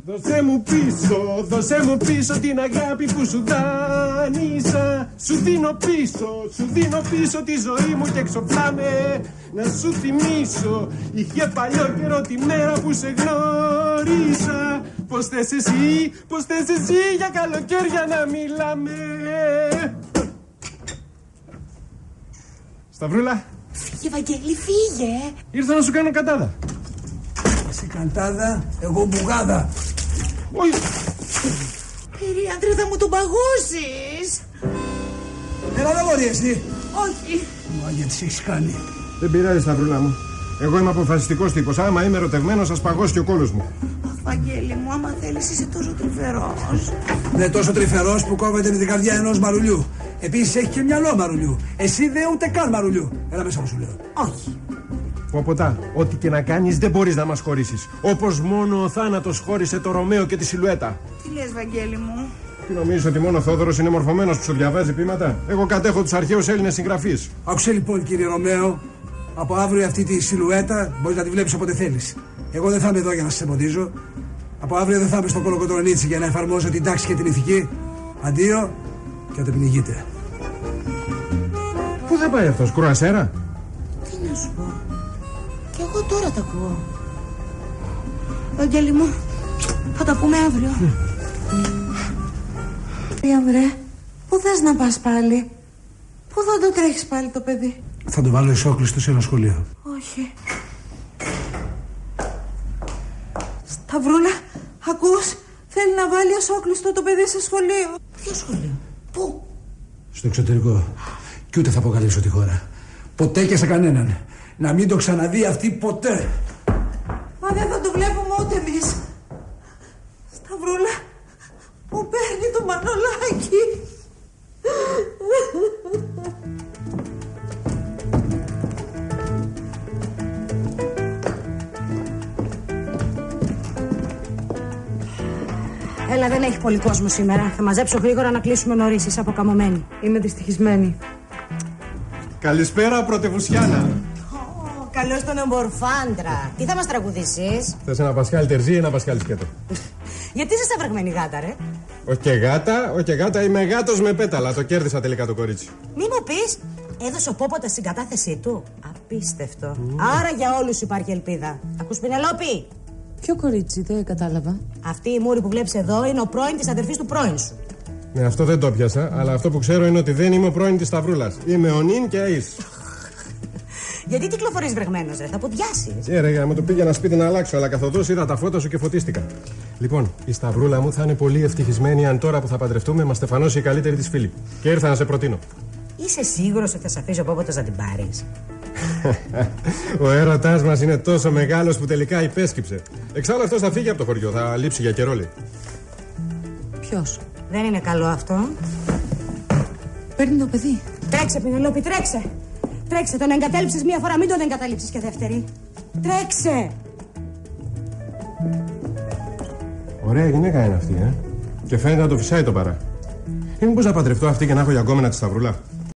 Δώσε μου πίσω την αγάπη που σου δάνεισα. Σου δίνω πίσω τη ζωή μου και εξοπλάμε. Να σου θυμίσω, είχε παλιό καιρό τη μέρα που σε γνώρισα. Πως θες εσύ για καλοκαίρια να μιλάμε. Σταυρούλα. Φύγε Βαγγέλη, φύγε. Ήρθα να σου κάνω καντάδα. Εσύ καντάδα, εγώ μπουγάδα. Όχι. Άντρε, θα μου τον παγώσεις. Έλα δεν μπορεί εσύ. Όχι. Μα γιατί σε έχεις κάνει. Δεν πειράζει Σταυρούλα μου. Εγώ είμαι αποφασιστικός τύπος. Άμα είμαι ερωτευμένος θα σπαγώσει και ο κόλος μου. Βαγγέλη μου, άμα θέλεις είσαι τόσο τρυφερός. Δεν τόσο τρυφερός που κόβεται με την καρδιά ενός μαρουλιού. Επίσης έχει και μυαλό μαρουλιού. Εσύ δεν ούτε καν μαρουλιού. Έλα μέσα μου σου λέω. Όχι. Ποποτά, ό,τι και να κάνεις δεν μπορείς να μας χωρίσεις. Όπως μόνο ο θάνατος χώρισε το Ρωμαίο και τη Σιλουέτα. Τι λες Βαγγέλη μου? Τι νομίζεις ότι μόνο ο Θόδωρος είναι μορφωμένος που σου διαβάζει ποίηματα? Εγώ κατέχω τους αρχαίους Έλληνες συγγραφείς. Άκουσε λοιπόν κύριε Ρωμαίο, από αύριο αυτή τη Σιλουέτα μπορείς να τη βλέπεις όποτε θέλεις. Εγώ δεν θα είμαι εδώ για να σε εμποδίζω. Από αύριο δεν θα είμαι στο Κολοκοτρονίτσι για να εφαρμόζω την τάξη και την ηθική. Αντίο και να το πνιγείτε. Πού θα πάει αυτός, κρουασέρα? Τι να σου πω. Κι εγώ τώρα τα ακούω. Βαγγέλη μου, θα τα πούμε αύριο. Βρε, πού θες να πας πάλι? Πού θα το τρέχεις πάλι το παιδί? Θα το βάλω ισόκλειστο σε ένα σχολείο. Όχι. Σταυρούλα, ακούς? Θέλει να βάλει ισόκλειστο το παιδί σε σχολείο. Ποιο σχολείο? Πού? Στο εξωτερικό. Κι ούτε θα αποκαλύψω τη χώρα. Ποτέ και σε κανέναν. Να μην το ξαναδεί αυτή ποτέ. Μα δεν θα το βλέπουμε ούτε εμείς. Σταυρούλα, μου παίρνει το Μανολάκι. Έλα, δεν έχει πολύ κόσμο σήμερα. Θα μαζέψω γρήγορα να κλείσουμε νωρίς. Είσαι αποκαμωμένη. Είμαι δυστυχισμένη. Καλησπέρα, πρωτευουσιάνα. Καλώς τον εμπορφάντρα. Τι θα μας τραγουδήσεις? Θες ένα Πασχάλη Τερζή ή ένα Πασχάλη Σκέτο? Γιατί είσαι σταυραγμένη γάτα, ρε? Όχι και γάτα, είμαι γάτος με πέταλα. Το κέρδισα τελικά το κορίτσι. Μη μου πεις, έδωσε ο Πόποτα στην κατάθεσή του. Απίστευτο. Άρα για όλους υπάρχει ελπίδα. Ακούς Πινελόπη? Ποιο κορίτσι, δεν κατάλαβα. Αυτή η μούρη που βλέπεις εδώ είναι ο πρώην της αδερφής του πρώην σου. Ναι, αυτό δεν το πιάσα, αλλά αυτό που ξέρω είναι ότι δεν είμαι ο πρώην της Σταυρούλας. Είμαι ο νυν και αΐς. Γιατί κυκλοφορείς βρεγμένος, ρε, θα ποδιάσεις. Ρε, μου το πήγαινα σπίτι να αλλάξω, αλλά καθοδός είδα τα φώτα σου και φωτίστηκα. Λοιπόν, η Σταυρούλα μου θα είναι πολύ ευτυχισμένη αν τώρα που θα παντρευτούμε μας στεφανώσει η καλύτερη της φίλη. Και ήρθα να σε προτείνω. Είσαι σίγουρος ότι θα σε αφήσει ο Πόποτας να την πάρεις? Ο έρωτάς μας είναι τόσο μεγάλος που τελικά υπέσκυψε. Εξάλλου αυτός θα φύγει από το χωριό, θα λείψει για καιρό, λέει. Ποιος? Δεν είναι καλό αυτό. Παίρνει το παιδί. Τρέξε, Πινελόπη, τρέξε. Τρέξε, τον εγκατέλειψες μία φορά, μην τον εγκαταλείψεις και δεύτερη. Τρέξε. Ωραία γυναίκα είναι αυτή, Και φαίνεται να το φυσάει το παρά. Ή μήπως να παντρευτώ αυτή και να έχω για γκόμενα τη Σταυρούλα?